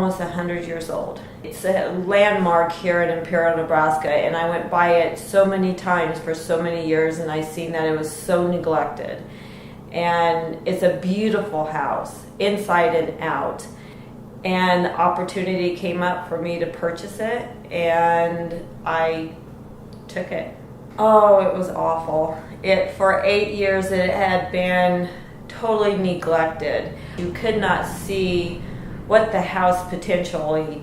almost 100 years old. It's a landmark here in Imperial, Nebraska, and I went by it so many times for so many years, and I seen that it was so neglected. And it's a beautiful house, inside and out. And opportunity came up for me to purchase it, and I took it. Oh, it was awful. For 8 years it had been totally neglected. You could not see what the house potentially,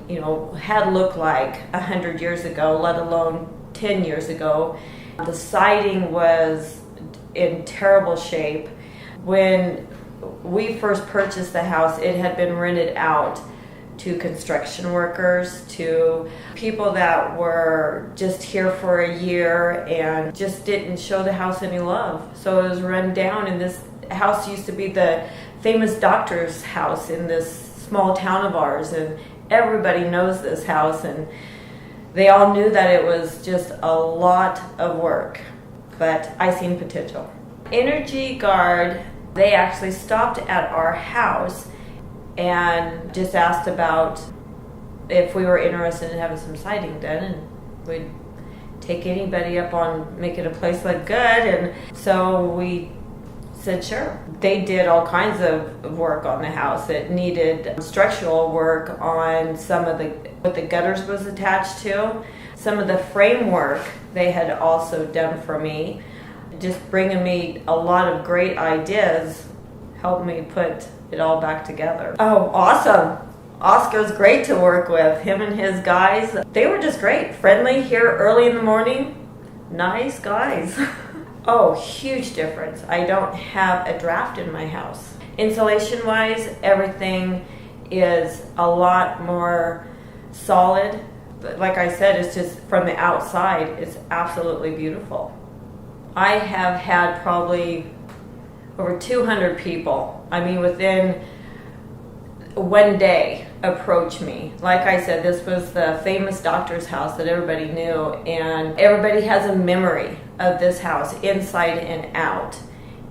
had looked like 100 years ago, let alone 10 years ago. The siding was in terrible shape. When we first purchased the house, it had been rented out to construction workers, to people that were just here for a year and just didn't show the house any love. So it was run down, and this house used to be the famous doctor's house in this small town of ours, and everybody knows this house, and they all knew that it was just a lot of work, but I seen potential. Energy Guard, they actually stopped at our house and just asked about if we were interested in having some siding done, and we'd take anybody up on making a place look good. And so we said sure. They did all kinds of work on the house. It needed structural work on some of what the gutters was attached to. Some of the framework they had also done for me, just bringing me a lot of great ideas, helped me put it all back together. Oh, awesome. Oscar's great to work with. Him and his guys, they were just great. Friendly here early in the morning. Nice guys. Oh, huge difference. I don't have a draft in my house. Insulation wise, everything is a lot more solid. But like I said, it's just from the outside, it's absolutely beautiful. I have had probably over 200 people, within one day, approach me. Like I said, this was the famous doctor's house that everybody knew, and everybody has a memory of this house inside and out.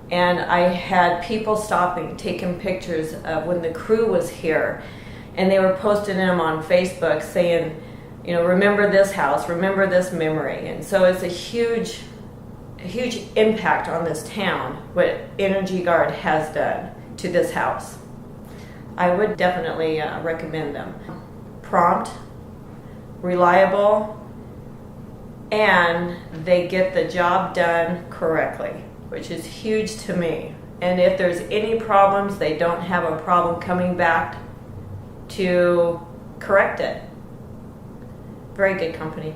And I had people stopping, taking pictures of when the crew was here, and they were posting them on Facebook saying, remember this house, remember this memory. And so it's a huge impact on this town, what Energy Guard has done to this house. I would definitely recommend them. Prompt, reliable, and they get the job done correctly, which is huge to me. And if there's any problems, they don't have a problem coming back to correct it. Very good company.